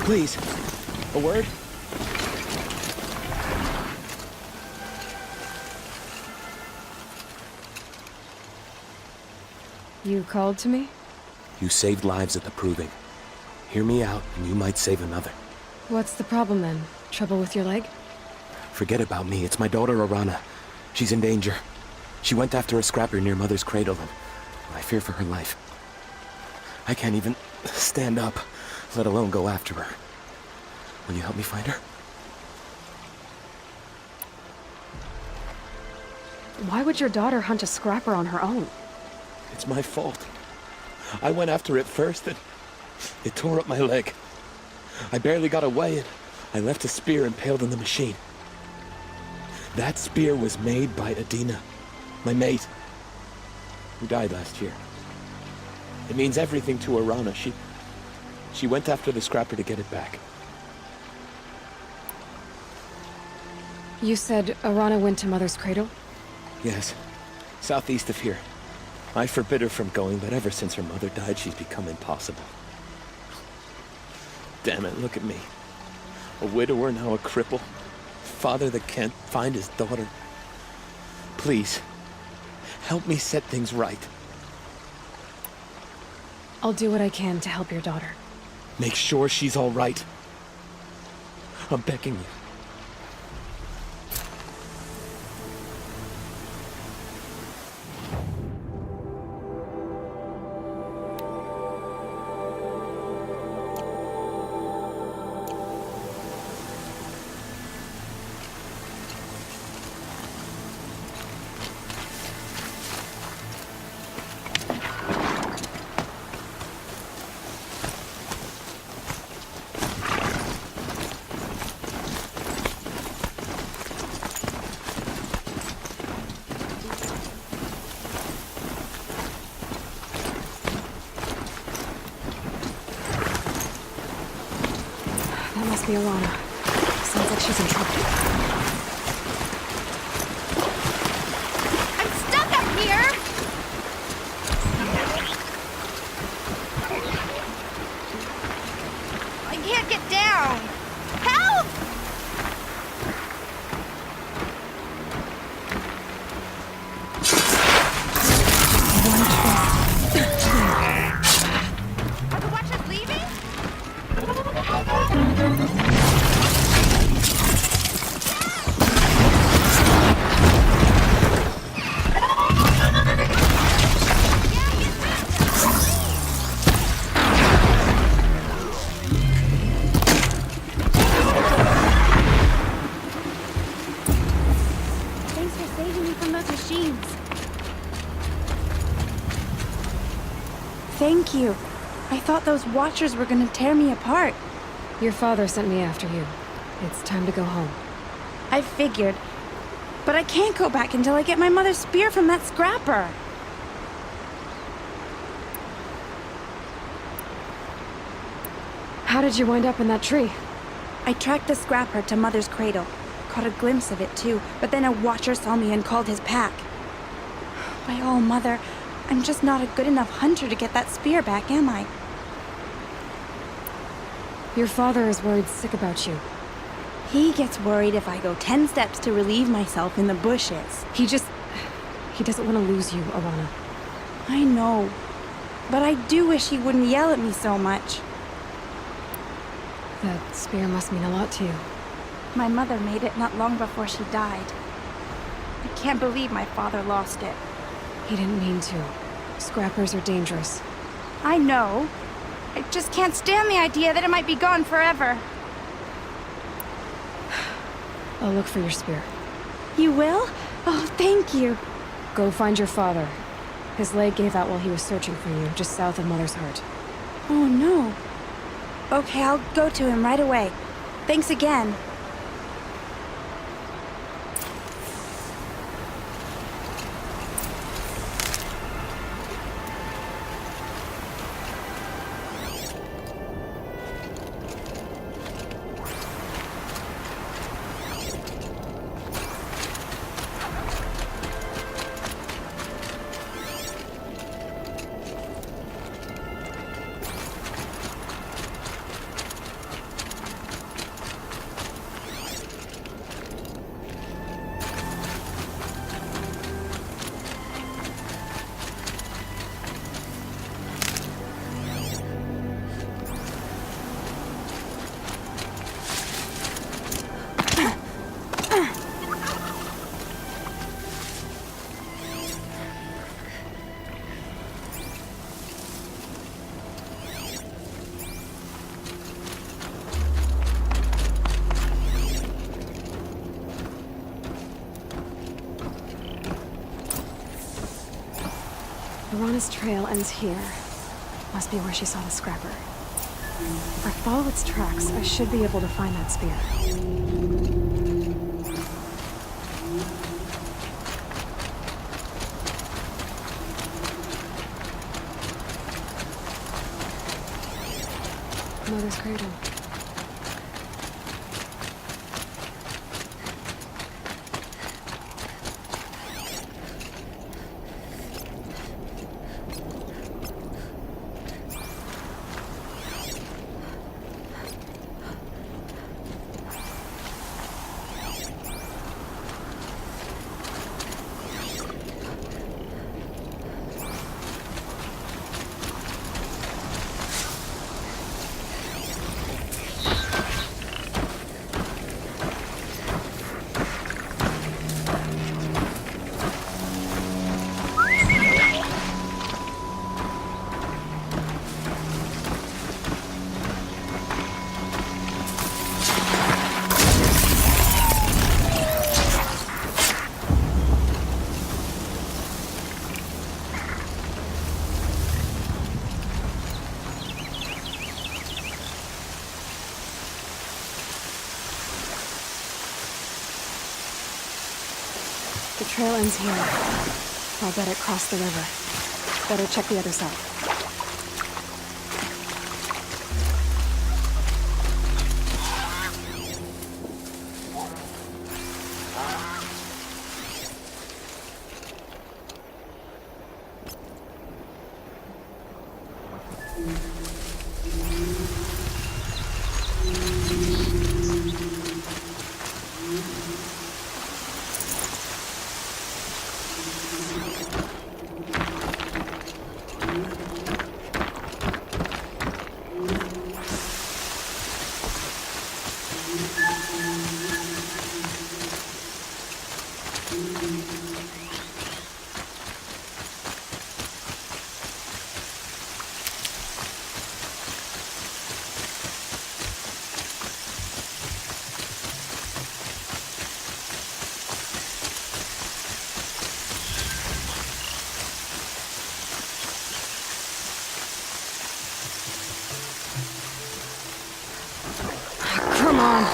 Please, a word? You called to me? You saved lives at the Proving. Hear me out, and you might save another. What's the problem then? Trouble with your leg? Forget about me. It's my daughter, Arana. She's in danger. She went after a scrapper near Mother's cradle, and I fear for her life. I can't even stand up, let alone go after her. Will you help me find her? Why would your daughter hunt a scrapper on her own? It's my fault. I went after it first, and it tore up my leg. I barely got away, and I left a spear impaled in the machine. That spear was made by Adina, my mate, who died last year. It means everything to Arana. She went after the scrapper to get it back. You said Arana went to Mother's cradle? Yes, southeast of here. I forbid her from going, but ever since her mother died, she's become impossible. Damn it, look at me. A widower, now a cripple. Father that can't find his daughter. Please, help me set things right. I'll do what I can to help your daughter. Make sure she's all right. I'm begging you. That must be Arana. Sounds like she's in trouble. I'm stuck up here! I can't get down! Help! Are the Watchers leaving? Thanks for saving me from those machines. Thank you. I thought those Watchers were gonna tear me apart. Your father sent me after you. It's time to go home. I figured. But I can't go back until I get my mother's spear from that scrapper. How did you wind up in that tree? I tracked the scrapper to Mother's cradle. Caught a glimpse of it too, but then a Watcher saw me and called his pack. By all, Mother, I'm just not a good enough hunter to get that spear back, am I? Your father is worried sick about you. He gets worried if I go 10 steps to relieve myself in the bushes. He doesn't want to lose you, Arana. I know, but I do wish he wouldn't yell at me so much. That spear must mean a lot to you. My mother made it not long before she died. I can't believe my father lost it. He didn't mean to. Scrappers are dangerous. I know. I just can't stand the idea that it might be gone forever. I'll look for your spear. You will? Oh, thank you. Go find your father. His leg gave out while he was searching for you, just south of Mother's Heart. Oh, no. Okay, I'll go to him right away. Thanks again. Piranha's trail ends here. Must be where she saw the scrapper. If I follow its tracks, I should be able to find that spear. Mother's cradle. The trail ends here. I'll bet it crossed the river. Better check the other side. Come on.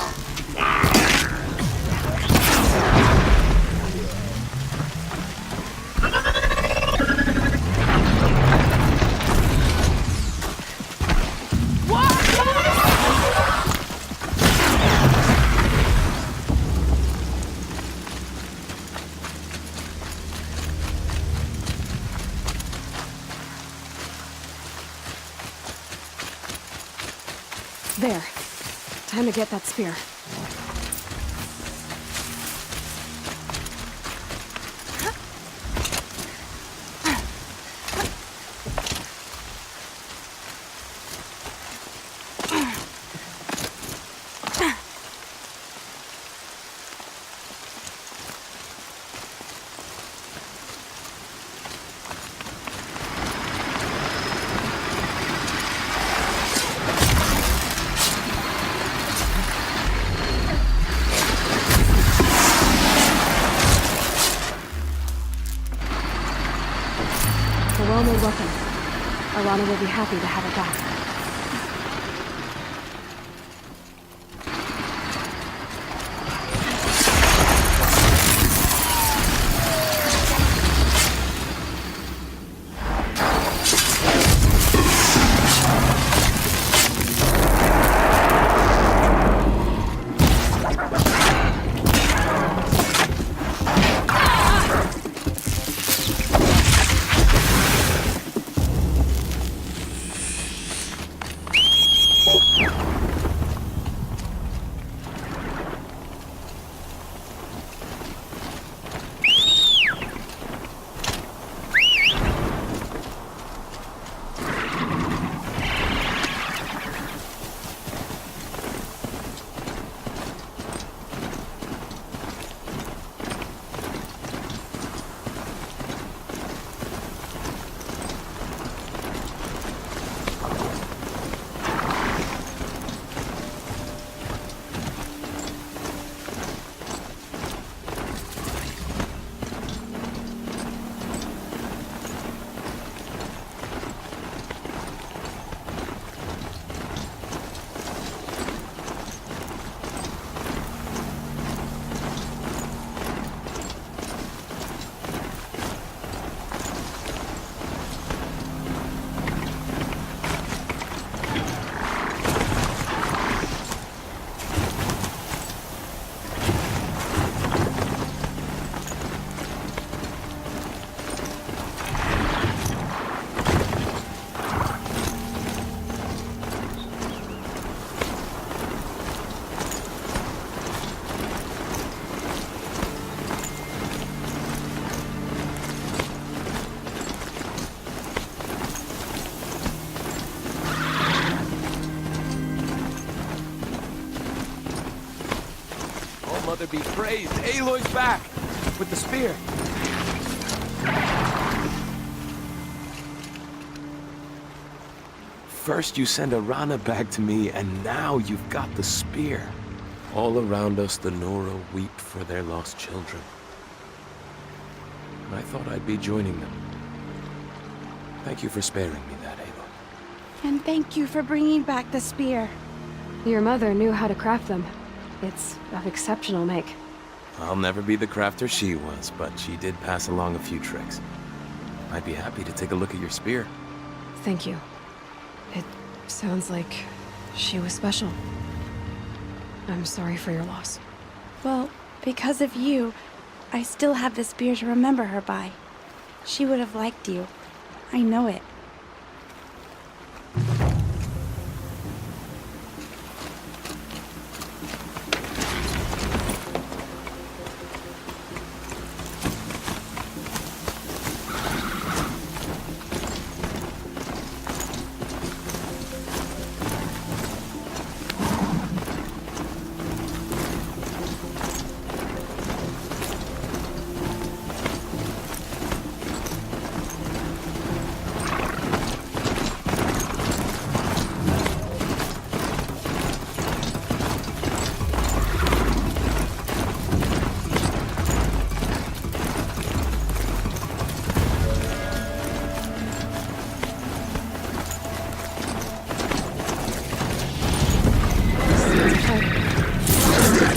There. Time to get that spear. A well-made weapon. Alana will be happy to have it back. Father be praised. Aloy's back with the spear. First you send Arana back to me, and now you've got the spear. All around us, the Nora weep for their lost children. I thought I'd be joining them. Thank you for sparing me that, Aloy. And thank you for bringing back the spear. Your mother knew how to craft them. It's of exceptional make. I'll never be the crafter she was, but she did pass along a few tricks. I'd be happy to take a look at your spear. Thank you. It sounds like she was special. I'm sorry for your loss. Well, because of you, I still have the spear to remember her by. She would have liked you. I know it.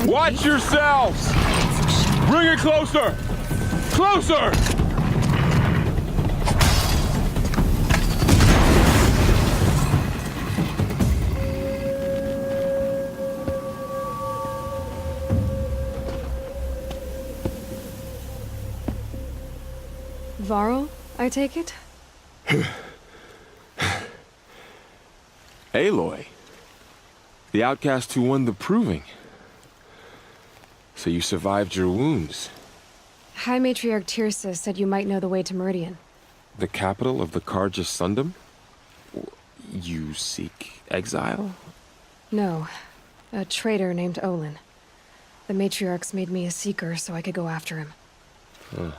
Watch yourselves! Bring it closer! Closer! Varl, I take it? Aloy. The outcast who won the proving. So you survived your wounds. High Matriarch Tirsa said you might know the way to Meridian. The capital of the Carja Sundom? You seek exile? No, a traitor named Olin. The Matriarchs made me a seeker so I could go after him. Well,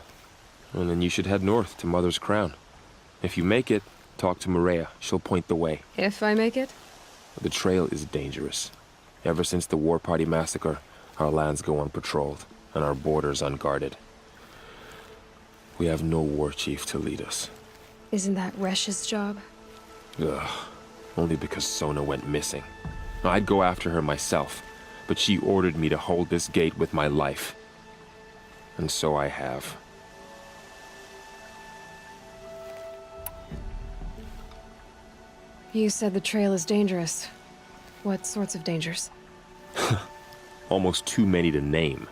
then you should head north to Mother's Crown. If you make it, talk to Maria. She'll point the way. If I make it? The trail is dangerous. Ever since the War Party massacre, our lands go unpatrolled, and our borders unguarded. We have no war chief to lead us. Isn't that Resh's job? Ugh. Only because Sona went missing. I'd go after her myself, but she ordered me to hold this gate with my life. And so I have. You said the trail is dangerous. What sorts of dangers? Almost too many to name.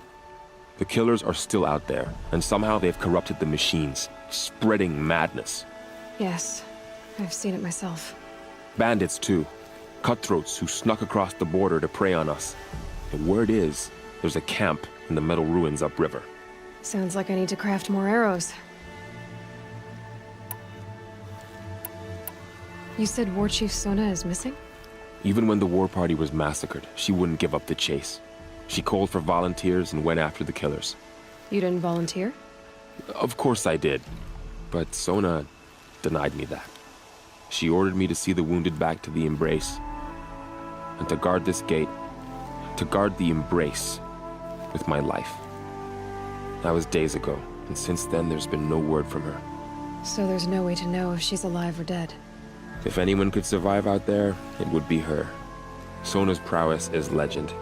The killers are still out there, and somehow they've corrupted the machines, spreading madness. Yes, I've seen it myself. Bandits, too. Cutthroats who snuck across the border to prey on us. The word is, there's a camp in the metal ruins upriver. Sounds like I need to craft more arrows. You said War Chief Sona is missing? Even when the war party was massacred, she wouldn't give up the chase. She called for volunteers and went after the killers. You didn't volunteer? Of course I did. But Sona denied me that. She ordered me to see the wounded back to the Embrace. And to guard this gate. To guard the Embrace. With my life. That was days ago, and since then there's been no word from her. So there's no way to know if she's alive or dead. If anyone could survive out there, it would be her. Sona's prowess is legend.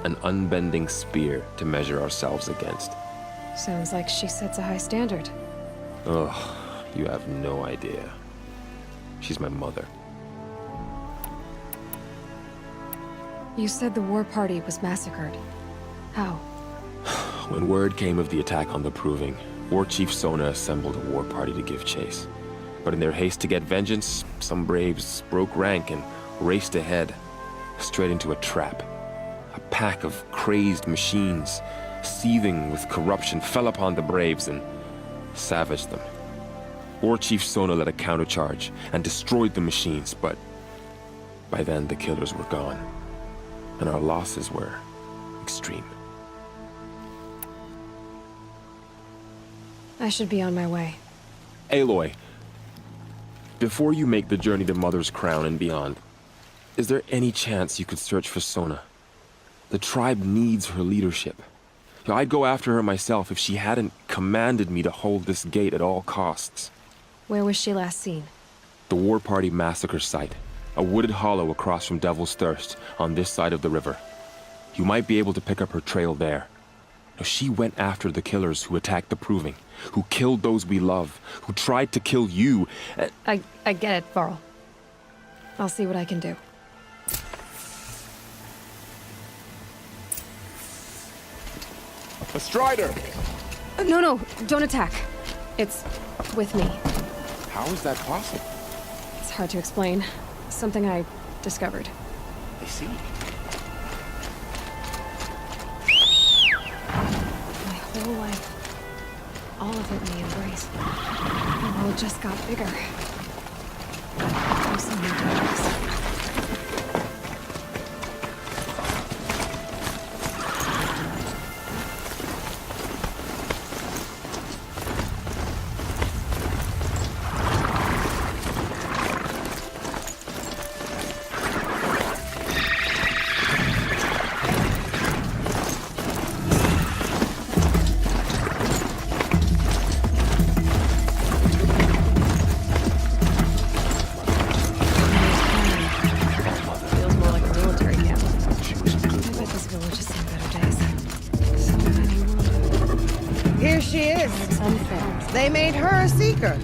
An unbending spear to measure ourselves against. Sounds like she sets a high standard. Ugh, you have no idea. She's my mother. You said the war party was massacred. How? When word came of the attack on the Proving, War Chief Sona assembled a war party to give chase. But in their haste to get vengeance, some braves broke rank and raced ahead, straight into a trap. A pack of crazed machines, seething with corruption, fell upon the braves and savaged them. War Chief Sona led a countercharge and destroyed the machines, but by then the killers were gone, and our losses were extreme. I should be on my way. Aloy, before you make the journey to Mother's Crown and beyond, is there any chance you could search for Sona? The tribe needs her leadership. I'd go after her myself if she hadn't commanded me to hold this gate at all costs. Where was she last seen? The War Party massacre site, a wooded hollow across from Devil's Thirst on this side of the river. You might be able to pick up her trail there. Now, she went after the killers who attacked the Proving, who killed those we love, who tried to kill you. I get it, Varl. I'll see what I can do. A Strider! No, don't attack. It's with me. How is that possible? It's hard to explain. Something I discovered. I see. My whole life. All of it in the embrace. The world just got bigger. I'm so dangerous. Here she is. It's unfair. They made her a seeker.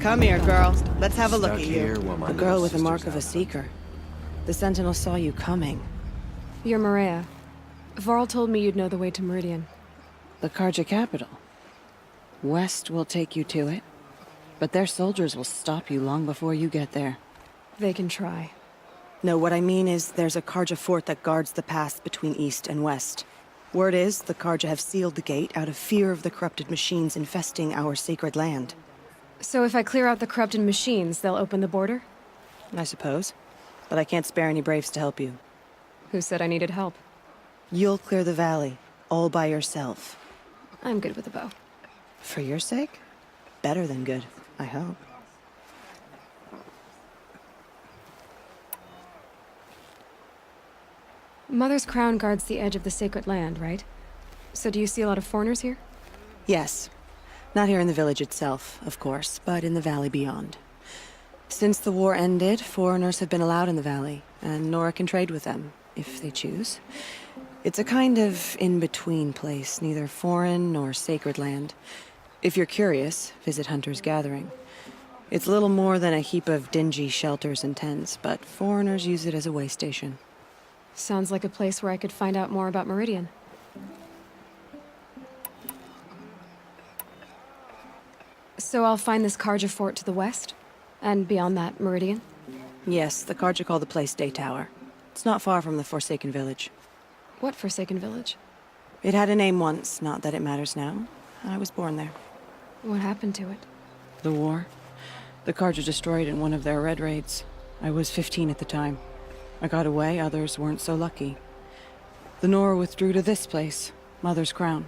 Come here, girl. Let's have a look Stuck at here you. while my A girl little with the mark sister's of a out. seeker. The Sentinel saw you coming. You're Maria. Varl told me you'd know the way to Meridian. The Karja capital. West will take you to it, but their soldiers will stop you long before you get there. They can try. No, what I mean is there's a Karja fort that guards the pass between East and West. Word is the Karja have sealed the gate out of fear of the corrupted machines infesting our sacred land. So if I clear out the corrupted machines, they'll open the border? I suppose. But I can't spare any braves to help you. Who said I needed help? You'll clear the valley, all by yourself. I'm good with a bow. For your sake? Better than good, I hope. Mother's Crown guards the edge of the sacred land, right? So do you see a lot of foreigners here? Yes. Not here in the village itself, of course, but in the valley beyond. Since the war ended, foreigners have been allowed in the valley, and Nora can trade with them, if they choose. It's a kind of in-between place, neither foreign nor sacred land. If you're curious, visit Hunter's Gathering. It's little more than a heap of dingy shelters and tents, but foreigners use it as a way station. Sounds like a place where I could find out more about Meridian. So I'll find this Karja fort to the west? And beyond that, Meridian? Yes, the Karja call the place Day Tower. It's not far from the Forsaken Village. What Forsaken Village? It had a name once, not that it matters now. I was born there. What happened to it? The war. The Karja destroyed it in one of their red raids. I was 15 at the time. I got away, others weren't so lucky. The Nora withdrew to this place, Mother's Crown.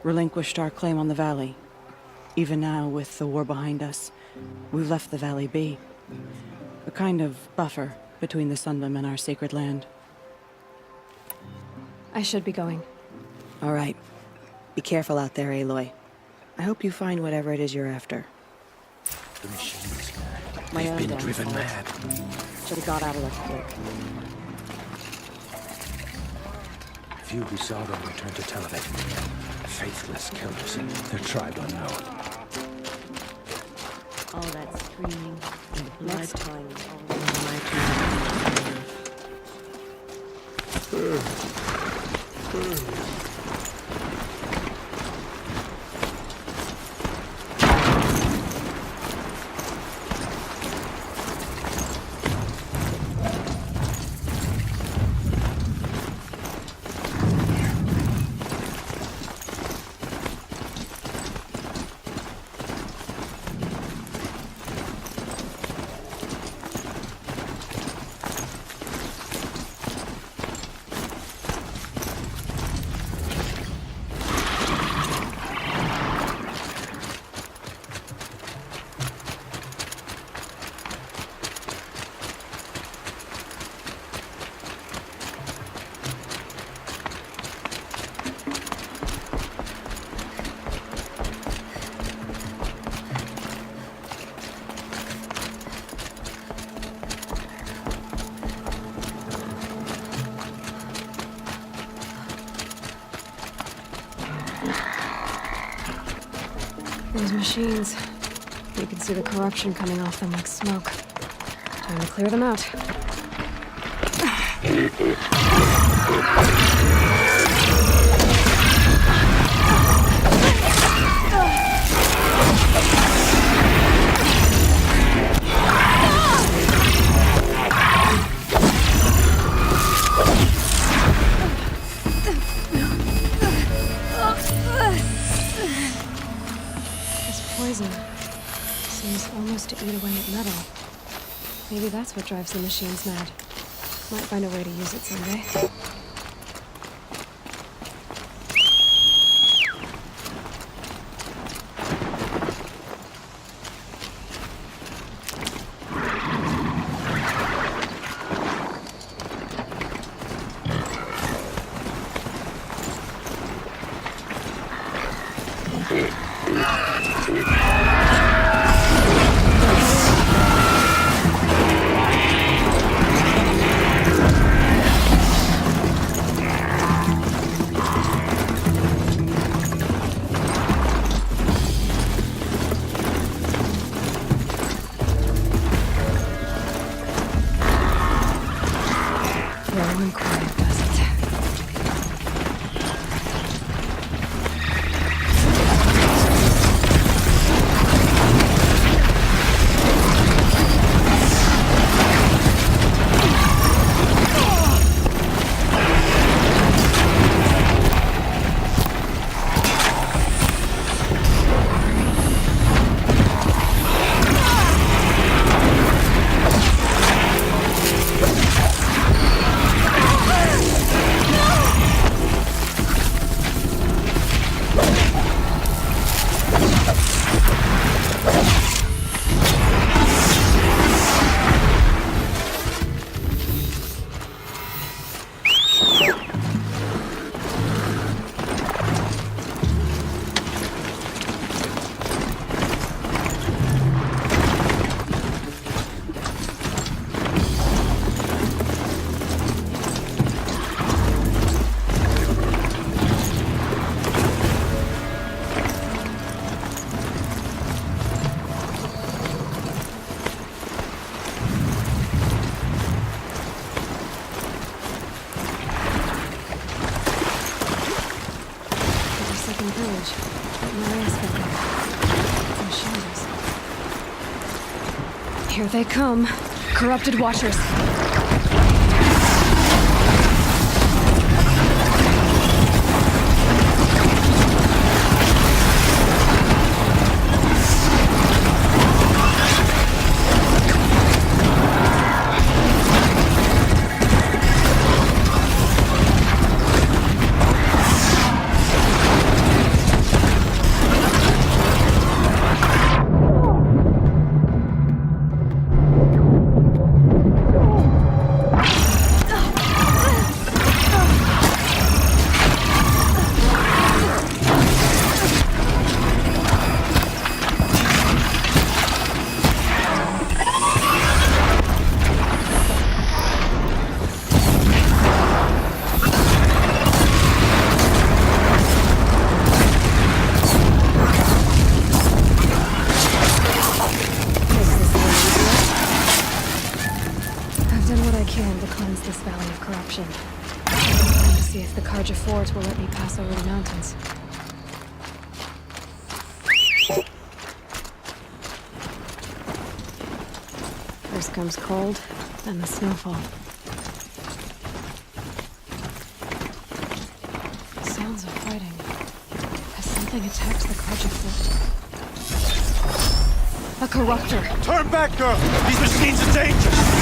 Relinquished our claim on the valley. Even now, with the war behind us, we've left the valley be. A kind of buffer between the Sundom and our sacred land. I should be going. All right. Be careful out there, Aloy. I hope you find whatever it is you're after. The machines. My They've own been damn driven fault. mad. Should have got out of there quick. Few who saw them returned to tell of it. Faithless killers, their tribe unknown. All that screaming and blood. Next time is all my turn. Those machines. You can see the corruption coming off them like smoke. Time to clear them out. This poison seems almost to eat away at metal. Maybe that's what drives the machines mad. Might find a way to use it someday. Slow and quiet does it. Village. Maria's building. It's in shambles. Here they come. Corrupted Watchers. This valley of corruption. Time to see if the Karja Forge will let me pass over the mountains. First comes cold, then the snowfall. Sounds of fighting. Has something attacked the Karja Fort? A corruptor! Turn back, girl! These machines are dangerous!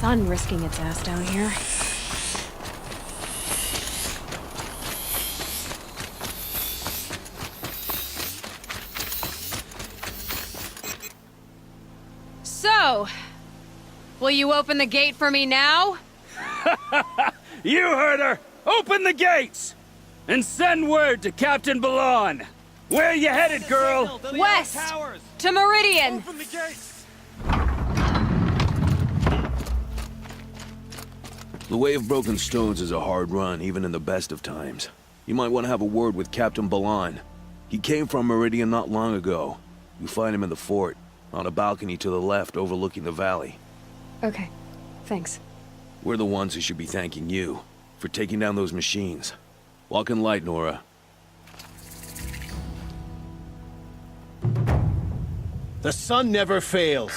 sun risking its ass down here. So, will you open the gate for me now? You heard her! Open the gates! And send word to Captain Ballon! Where you headed, girl? West! To Meridian! Open the gates! The Way of Broken Stones is a hard run, even in the best of times. You might want to have a word with Captain Ballon. He came from Meridian not long ago. You find him in the fort, on a balcony to the left overlooking the valley. Okay, thanks. We're the ones who should be thanking you for taking down those machines. Walk in light, Nora. The sun never fails.